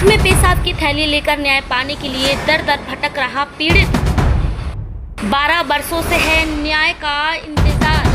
में पेशाब की थैली लेकर न्याय पाने के लिए दर दर भटक रहा पीड़ित। 12 वर्षों से है न्याय का इंतजार।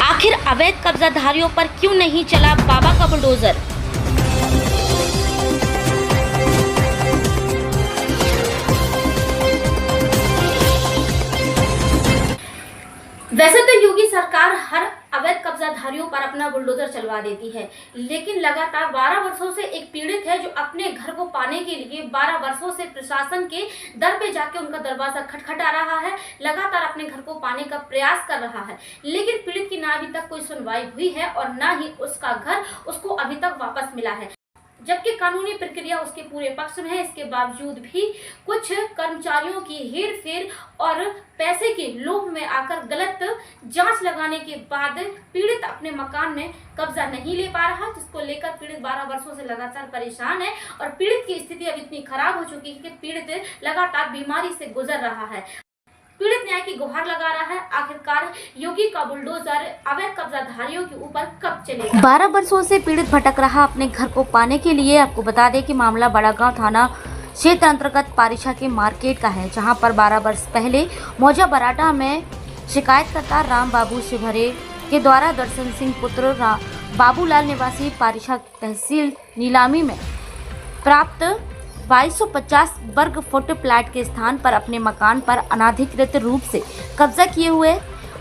आखिर अवैध कब्जाधारियों पर क्यों नहीं चला बाबा का बुलडोजर। वैसे तो योगी सरकार हर अवैध कब्जाधारियों पर अपना बुलडोजर चलवा देती है, लेकिन लगातार 12 वर्षों से एक पीड़ित है जो अपने घर को पाने के लिए 12 वर्षों से प्रशासन के दर पे जाके उनका दरवाजा खटखटा रहा है, लगातार अपने घर को पाने का प्रयास कर रहा है, लेकिन पीड़ित की ना अभी तक कोई सुनवाई हुई है और ना ही उसका घर उसको अभी तक वापस मिला है। जबकि कानूनी प्रक्रिया उसके पूरे पक्ष में है, इसके बावजूद भी कुछ कर्मचारियों की हेरफेर और पैसे के लोभ में आकर गलत जांच लगाने के बाद पीड़ित अपने मकान में कब्जा नहीं ले पा रहा, जिसको लेकर पीड़ित 12 वर्षों से लगातार परेशान है और पीड़ित की स्थिति अब इतनी खराब हो चुकी है कि पीड़ित लगातार बीमारी से गुजर रहा है। पीड़ित न्याय की गुहार लगा रहा है, आखिरकार योगी का बुलडोजर अवैध कब्जाधारियों के ऊपर कब चलेगा। 12 वर्षों से पीड़ित भटक रहा अपने घर को पाने के लिए। आपको बता दें कि मामला बड़ागांव थाना क्षेत्र अंतर्गत पारिशा के मार्केट का है, जहां पर 12 वर्ष पहले मौजा बराटा में शिकायतकर्ता राम बाबू शिवहरे के द्वारा दर्शन सिंह पुत्र बाबूलाल निवासी पारिशा तहसील नीलामी में प्राप्त 2250 वर्ग फुट प्लाट के स्थान पर अपने मकान पर अनाधिकृत रूप से कब्जा किए हुए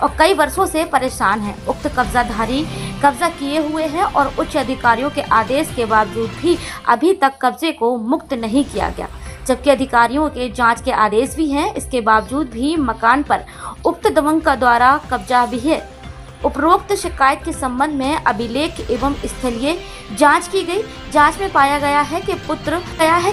और कई वर्षों से परेशान हैं। उक्त कब्जाधारी कब्जा किए हुए हैं और उच्च अधिकारियों के आदेश के बावजूद भी अभी तक कब्जे को मुक्त नहीं किया गया, जबकि अधिकारियों के जांच के आदेश भी हैं। इसके बावजूद भी मकान पर उक्त दबंग का द्वारा कब्जा भी है। उपरोक्त शिकायत के संबंध में अभिलेख एवं स्थलीय जांच की गई। जांच में पाया गया है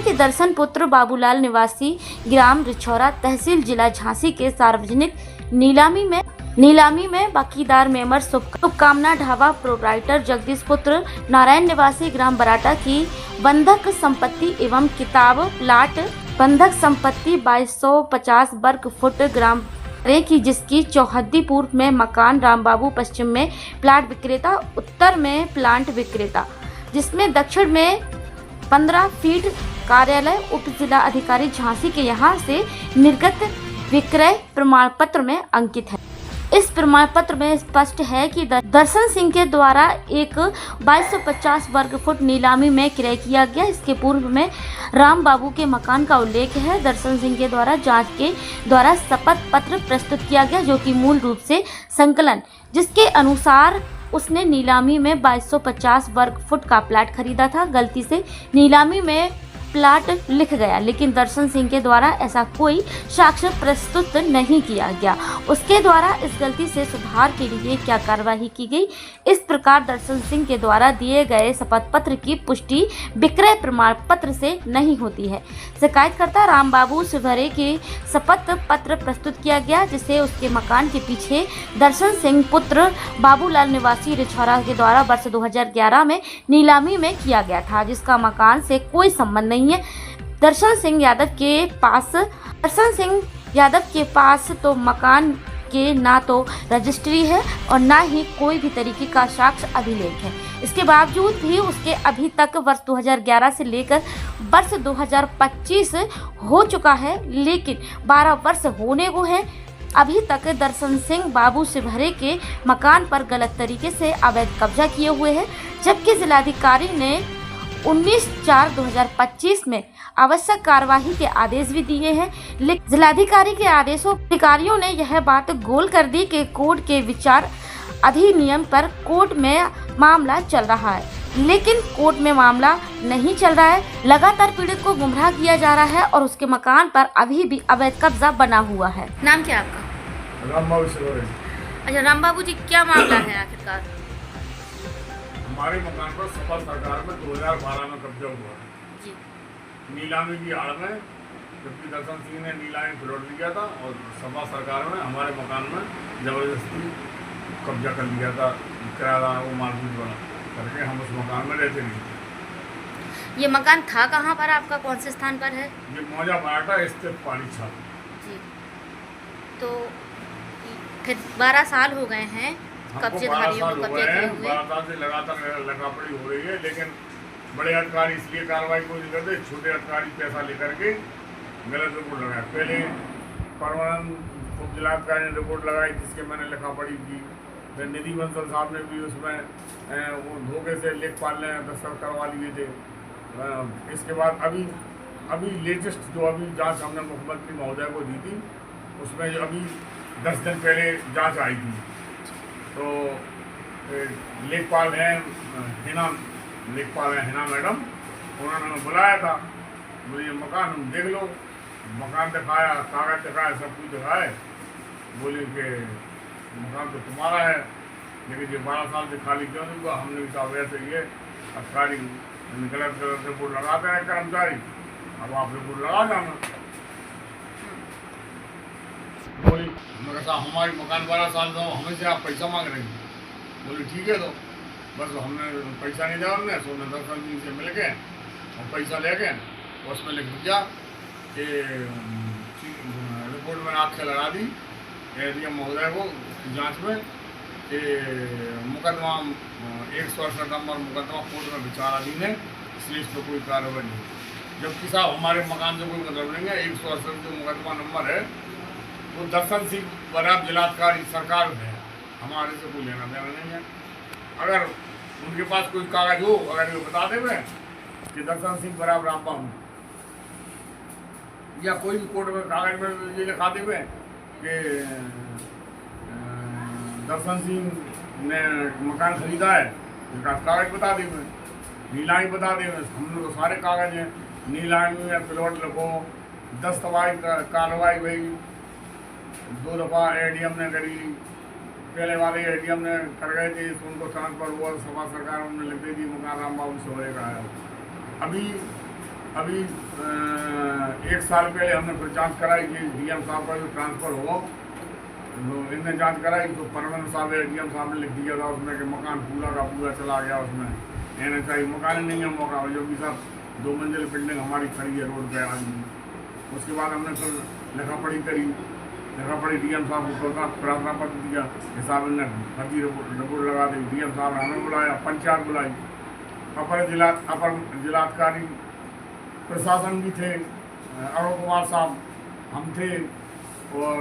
कि दर्शन पुत्र बाबूलाल निवासी ग्राम रिछौरा तहसील जिला झांसी के सार्वजनिक नीलामी में बाकीदार मेमर शुभकामना ढाबा प्रोप्राइटर जगदीश पुत्र नारायण निवासी ग्राम बराटा की बंधक संपत्ति एवं किताब प्लाट बंधक संपत्ति 2250 वर्ग फुट ग्राम की, जिसकी चौहद्दी पूर्व में मकान रामबाबू, पश्चिम में प्लाट विक्रेता, उत्तर में प्लांट विक्रेता, जिसमें दक्षिण में 15 फीट कार्यालय उप जिला अधिकारी झांसी के यहां से निर्गत विक्रय प्रमाण पत्र में अंकित है। इस प्रमाण पत्र में स्पष्ट है कि दर्शन सिंह के द्वारा एक 2250 वर्ग फुट नीलामी में क्रय किया गया। इसके पूर्व में राम बाबू के मकान का उल्लेख है। दर्शन सिंह के द्वारा जांच के द्वारा शपथ पत्र प्रस्तुत किया गया, जो कि मूल रूप से संकलन, जिसके अनुसार उसने नीलामी में 2250 वर्ग फुट का प्लाट खरीदा था। गलती से नीलामी में प्लाट लिख गया, लेकिन दर्शन सिंह के द्वारा ऐसा कोई साक्ष्य प्रस्तुत नहीं किया गया। उसके द्वारा इस गलती से सुधार के लिए क्या कार्रवाई की गई, इस प्रकार दर्शन सिंह के द्वारा दिए गए शपथ पत्र की पुष्टि विक्रय प्रमाण पत्र से नहीं होती है। शिकायतकर्ता राम बाबू शिवहरे के शपथ पत्र प्रस्तुत किया गया, जिसे उसके मकान के पीछे दर्शन सिंह पुत्र बाबूलाल निवासी रिछौरा के द्वारा वर्ष 2011 में नीलामी में किया गया था, जिसका मकान से कोई संबंध नहीं है। दर्शन सिंह यादव के पास तो मकान के ना तो रजिस्ट्री है और ना ही कोई भी तरीके का साक्ष्य अभिलेख है। इसके बावजूद भी उसके अभी तक वर्ष 2011 से लेकर वर्ष 2025 हो चुका है, लेकिन 12 वर्ष होने को है, अभी तक दर्शन सिंह बाबू शिवहरे के मकान पर गलत तरीके से अवैध कब्जा किए हुए हैं। जबकि जिलाधिकारी ने 19/4/2025 में आवश्यक कार्यवाही के आदेश भी दिए हैं, लेकिन जिलाधिकारी के आदेशों अधिकारियों ने यह बात गोल कर दी कि कोर्ट के विचार अधिनियम पर कोर्ट में मामला चल रहा है, लेकिन कोर्ट में मामला नहीं चल रहा है। लगातार पीड़ित को गुमराह किया जा रहा है और उसके मकान पर अभी भी अवैध कब्जा बना हुआ है। नाम क्या आपका? राम बाबू शिवहरे। अच्छा राम बाबू जी, क्या मामला है आखिरकार? हमारे मकान पर सपा सरकार में 2012 में कब्जा हुआ जी। नीलामी की आड़ में, जबकि दर्शन सिंह ने नीलामी फ्लोट लिया था और सपा सरकार में हमारे मकान में जबरदस्ती कब्जा कर लिया था। किराएदार वो मार्केट बना करके हम उस मकान में रहते नहीं थे। ये मकान था कहाँ पर आपका, कौन से स्थान पर है? ये मौजा बराटा स्थित पारिशा जी। तो फिर 12 साल हो गए हैं कब्जेधारियों को कब्जे किए हुए। 12 साल से लगातार लड़ापड़ी हो रही है, लेकिन बड़े अधिकारी इसलिए कार्रवाई कोई नहीं करते, छोटे अधिकारी पैसा लेकर के गलत रिपोर्ट लगाए। पहले परमानंद उप जिलाधिकारी ने रिपोर्ट लगाई जिसके मैंने लिखा पढ़ी की। फिर निधि बंसल साहब ने भी उसमें वो धोखे से लेखपाल ने दस्तखत करवा लिए थे। इसके बाद अभी लेटेस्ट जो अभी जांच हमने मुख्यमंत्री महोदय को दी थी, उसमें जो अभी 10 दिन पहले जांच आई थी, तो लेखपाल हैं हिना मैडम, उन्होंने बुलाया था, मुझे मकान देख लो, मकान दिखाया, कागज दिखाया, सब कुछ दिखाए, बोले कि मकान तो तुम्हारा है, लेकिन ये 12 साल से खाली क्यों नहीं हुआ। हमने कहा वैसे ये अधिकारी गलत रिपोर्ट लगाते हैं कर्मचारी, अब आप रिपोर्ट लगा जाना। बोली मैं कहा हमारी मकान 12 साल से हमें से आप पैसा मांग रहे हैं। बोली ठीक है, तो बस हमने पैसा नहीं दिया, हमने सोने दर्शन जी से मिल के और पैसा ले गए, उसमें लिख दिया कि रिपोर्ट में आँखें लगा दी एडीएम महोदय को जांच में कि मुकदमा 168 नंबर मुकदमा कोर्ट में विचाराधीन है, इसलिए इस पर कोई कार्रवाई नहीं। जबकि साहब हमारे मकान से कोई मतलब नहीं है। 168 जो मुकदमा नंबर है वो दर्शन सिंह बराब जिलाधिकारी सरकार है, हमारे से कोई लेना देना नहीं है। अगर उनके पास कोई कागज हो, अगर वो बता देवे कि दर्शन सिंह बराब रामबा हूँ, या कोई भी कोर्ट में कागज में ये लिखा देवे कि दर्शन सिंह ने मकान खरीदा है, उनका कागज बता देवे, नीलामी बता देवे, हमने तो सारे कागज हैं। नीलामी में प्लॉट लिखो, 10 दफा कार्रवाई हुई, 2 दफ़ा एडीएम ने करी, पहले वाले एडीएम ने कर गए थे, उनको ट्रांसफर हुआ, सभा सरकार उन्होंने लिख दी थी मकान राम बाबू सोरे का है। अभी 1 साल पहले हमने फिर जांच कराई कि डीएम साहब का जो ट्रांसफ़र हो, तो इनने जांच कराई तो परमानंद साहब एडीएम साहब ने लिख दिया था उसमें कि मकान पूरा का पूरा चला गया, उसमें रहना चाहिए, मकान नहीं है मौका, जो कि सब 2 मंजिल बिल्डिंग हमारी खड़ी है रोड पे आज भी। उसके बाद हमने फिर लिखा पढ़ी डीएम साहब को प्रार्थना पत्र दिया, हिसाब ने फर्जी रिपोर्ट लगा दी। डीएम साहब ने हमें बुलाया, पंचायत बुलाई, अपर जिलाधिकारी प्रशासन भी थे, अरुण कुमार साहब हम थे, और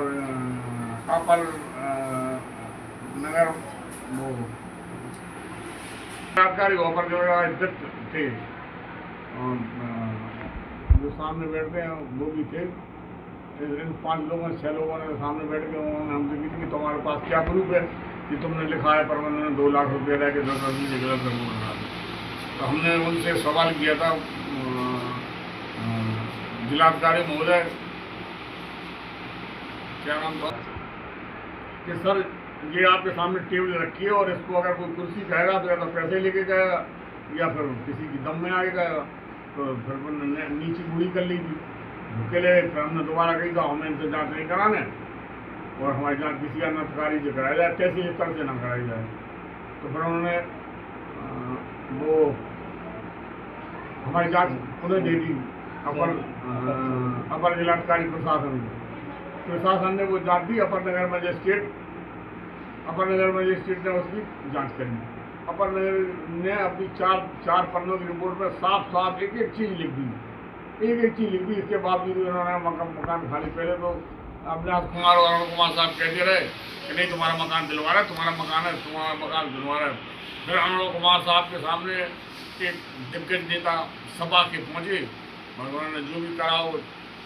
अपर नगर वो जिलाधिकारी अपर जो थे, जो सामने बैठते हैं वो भी थे। इन 5 लोगों ने 6 लोगों ने सामने बैठ के उन्होंने हमसे की कि तुम्हारे पास क्या प्रूफ है कि तुमने लिखा है परमानंद ने 2 लाख रुपये रह के 10 आदमी से गलत रिपोर्ट बना दी। तो हमने उनसे सवाल किया था जिलाधिकारी महोदय, क्या नाम था, कि सर ये आपके सामने टेबल रखी है और इसको अगर कोई कुर्सी कहेगा तो या तो पैसे लेके जाएगा या फिर किसी की दम में आएगा। तो फिर नीचे बूढ़ी कर ली थी, भूखे ले, फिर हमने दोबारा कही था हमें इनसे जाँच नहीं कराने और हमारी जाँच किसी अन्य अधिकारी से कराई जाए, तहसील स्तर से ना कराई जाए। तो फिर उन्होंने वो हमारी जाँच उन्हें दे दी अपर जिलाधिकारी प्रशासन ने वो जाँच दी। अपर नगर मजिस्ट्रेट ने उसकी जाँच करी। अपर नगर ने अपनी 4 पन्नों की रिपोर्ट में साफ एक चीज़ लिख दी, इसके बावजूद उन्होंने मकान खाली। पहले तो अविनाश कुमार और अरुण कुमार साहब कहते रहे कि नहीं तुम्हारा मकान दिलवा रहा है, तुम्हारा मकान है, तुम्हारा मकान दिलवा रहा है। फिर अरुण कुमार साहब के सामने एक दिग्गज नेता सभा के पहुँचे और उन्होंने जो भी करा हो,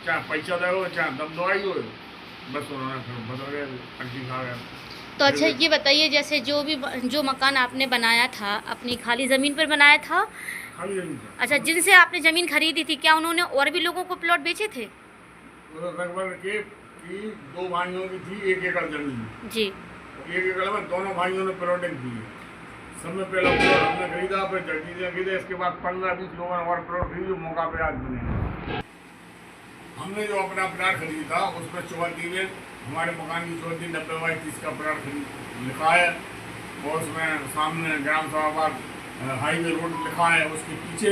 चाहे पैसा दे हो चाहे दम दवाई हो, बस उन्होंने फिर बदल गए, अंटी खा गए। तो अच्छा ये बताइए, जैसे जो मकान आपने बनाया था अपनी खाली ज़मीन पर बनाया था? खाली ज़मीन। अच्छा, जिनसे आपने ज़मीन खरीदी थी क्या उन्होंने और भी लोगों को प्लॉट बेचे थे? लगभग कि 2 भाइयों की थी 1 एकड़ जमीन जी। 1 एकड़ में दोनों भाइयों ने प्लॉटिंग की है। सब में पहला प्लॉट हमने खरीदा, फिर जगदीश ने खरीदा, इसके बाद 15-20 लोगों ने और प्लॉट खरीदी, मौका पे आज बने। हमने जो अपना प्लाट खरीदा था उसमें चौहद्दी में हमारे मकान की चौहद्दी 90/30 का प्लाट लिखा है और उसमें सामने ग्राम सभा हाईवे रोड लिखा है। उसके पीछे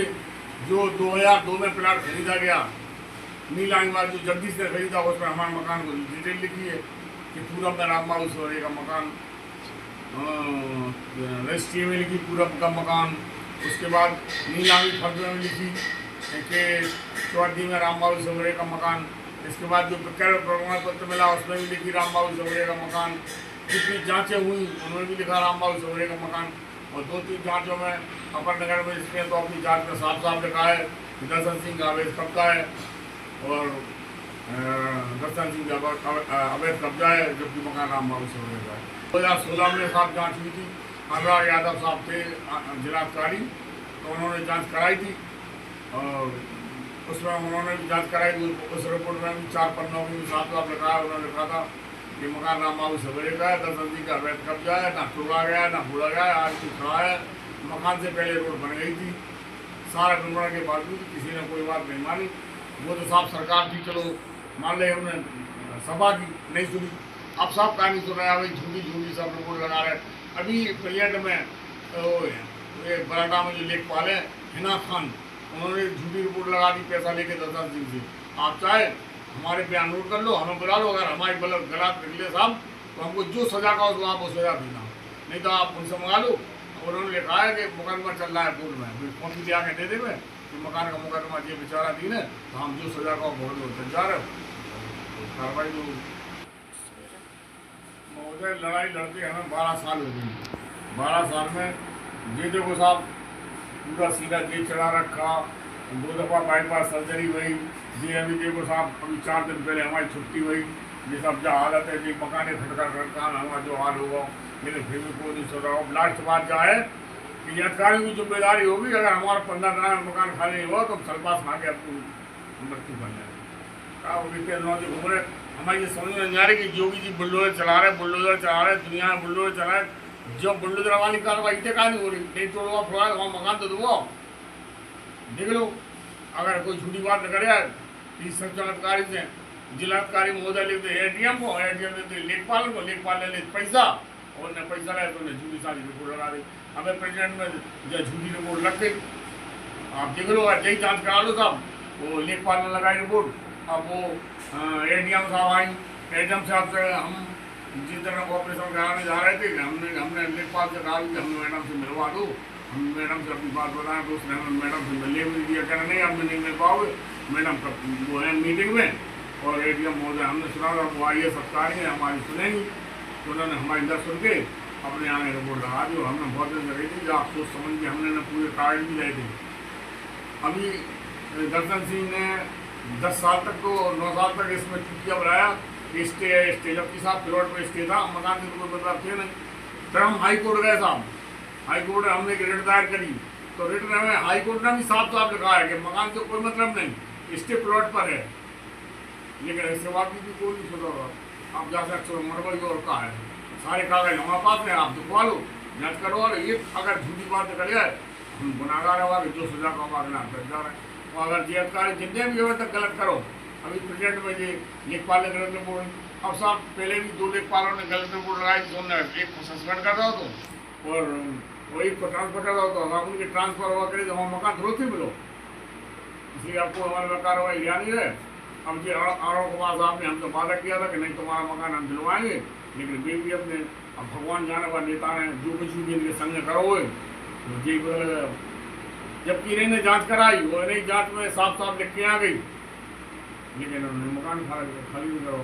जो 2002 में प्लाट खरीदा गया नीलामी वाला जो जगदीश ने खरीदा, उसमें हमारे मकान को डिटेल लिखी है कि पूरा में राम बाबू सोरे का मकान, रजिस्ट्री में लिखी पूरब का मकान, उसके बाद नीलामी फर्ज में लिखी कि चौहदी में राम बाबू सवरे का मकान। इसके बाद जो विक्रय प्रमाण पत्र मिला उसमें भी लिखी राम बाबू सवरे का मकान। जितनी जांचें हुई उन्होंने भी लिखा राम बाबू सवरे का मकान। और 2-3 जांचों में अपर नगर मजिस्ट्रेट ने तो अपनी जांच में साफ साफ लिखा है कि दर्शन सिंह का अवैध कब्जा है और दर्शन सिंह का अवैध कब्जा है, जबकि मकान राम बाबू सवरे का है। 2016 में साहब जाँच हुई थी, अनुराग यादव साहब थे जिलाधिकारी, तो उन्होंने जाँच कराई थी और उसमें उन्होंने भी जाँच कराई थी। उस रिपोर्ट में भी 4 पन्नों में साफ साफ लिखा है, उन्होंने लिखा था कि मकान राम बाबू सवरे का है, दर्शन सिंह का अवैध कब्जा है, ना तोड़ा गया ना फोड़ा गया है, आज भी खड़ा है। मकान से पहले रोड बन गई थी, सारा विवरण के बावजूद किसी ने कोई बात नहीं मानी। वो तो साफ सरकार थी, चलो मान ले, हमने सभा की नहीं सुनी, अब साफ कहानी सुन रहे हैं, झूठी झूठी सब रिपोर्ट लगा रहे हैं। अभी प्लेट में बराटा में जो लेखपाल है हिना खान, उन्होंने झूठी रिपोर्ट लगा दी पैसा लेके दर्शन सिंह से। आप चाहे हमारे पे अनुरोध कर लो, हमें बुला लो, अगर हमारी गलत निकले साहब तो हमको जो सजा का हो आप वो सजा देना, नहीं तो आप उनसे मंगा लो। उन्होंने लिखा है कि मुकदमा चल रहा है कोर्ट में, कौन सी आके दे देवे कि मकान का मुकदमा ये बेचारा दिन है, तो हम जो सजा का बहुत तैयार है कार्रवाई। जो महोदय लड़ाई लड़ते हमें 12 साल हो गई। 12 साल में ये देखो साहब पूरा सीधा जेल चढ़ा रखा, 2 दफ़ा बाईपास सर्जरी हुई। ये अभी देखो साहब अभी 4 दिन पहले हमारी छुट्टी हुई। ये सब जो हालत है कि मकान खटका हमारा जो हाल होगा, लेकिन फिर भी कोई नहीं सुन रहा हो। लास्ट बात क्या है कि अधिकारियों की जिम्मेदारी होगी, अगर हमारा 15 दिन में मकान खाली हुआ तो हम सरपास खा के अपनी मृत्यु बन जाए। घूम रहे, हमें ये समझ में नहीं आ रही कि योगी जी बुलडोजर चला रहे, दुनिया में बुलडोजर चला रहे। जो बुलडोजर वाली कार्रवाई इतने का नहीं हो रही, नहीं तोड़वा फोड़ा वहाँ मकान तो दो देख लो। अगर कोई झूठी बात न करे, 30 अधिकारी से जिलाधिकारी महोदय लेते ADM को, ADM लेते लेखपाल को, लेखपाल ले लेते पैसा, और न पैसा लाए तो उन्हें झूठी सारी रिपोर्ट लगा दी। हमें प्रेसिडेंट में जो झूठी रिपोर्ट लग गई, आप देख लो, यही जाँच करा लो साहब। वो लेखपाल ने लगाई रिपोर्ट, अब वो ADM साहब आई, ADM साहब से हम जिस तरह ऑपरेशन कराने जा रहे थे, हमने लेखपाल से कहा कि हमें मैडम से मिलवा दो, हम मैडम से अपनी बात बताएं, तो उसने हमें मैडम से मिलने भी दिया। कहना नहीं आप नहीं मिल पाओगे, मैडम का वो है मीटिंग में, और ADM महोदय हमने सुना था वो आइए सरकारी है, हमारी सुनेंगी, तो उन्होंने हमारी दर सुन के अपने आगे रिपोर्ट लगा दी। हमने बहुत दिन लगी थी, जो आप सोच समझ के हमने न पूरे कागज भी लाए थे। अभी दर्शन सिंह ने 10 साल तक तो 9 साल तक इसमें चुटिया बनाया, स्टे जबकि साहब प्लॉट पे स्टे था, मकान से कोई मतलब थे नहीं। फिर हम हाई कोर्ट गए साहब, हाई कोर्ट में हमने एक रिट दायर करी, तो रिट में हाई कोर्ट ने भी साफ साफ लिखा है कि मकान से कोई मतलब नहीं, स्टे प्लॉट पर है। लेकिन इसके बाद भी कोई नहीं सुधा रहा। आप जा सकते हो मरबई और का है, सारे कागज हमारे पास है, आप दिखवा लो, जाँच करवा लो। ये अगर झूठी बात कर जाए हम गुनाहगार होगा कि जो सजा का होगा अगला तैयार है। और अगर जी अधिकारी जितने भी हो तक गलत करो, अभी प्रेसिडेंट में ये लेखपाल ने गलत रिपोर्ट, अब साहब पहले भी 2 लेखपालों ने गलत रिपोर्ट लगाई थी, उन्होंने एक को सस्पेंड कर रहा हो तो और वही को ट्रांसफर कर रहा हो, तो हम उनके ट्रांसफर हुआ करें तो हम मकान तुरंत ही मिलो। इसलिए आपको हमारे कार्रवाई लिया नहीं है। अब जी आरोप कुमार साहब ने हमसे वादा किया था कि नहीं तुम्हारा मकान हम दिलवाएंगे, लेकिन भी अपने अब भगवान जाने वाला नेता ने जो कुछ भी इनके संग करो हुए तो जी बदल गया। जबकि इन्हें जाँच कराई और इन्हें जाँच में साफ साफ लिख के आ गई, लेकिन उन्होंने मकान खाली नहीं करो।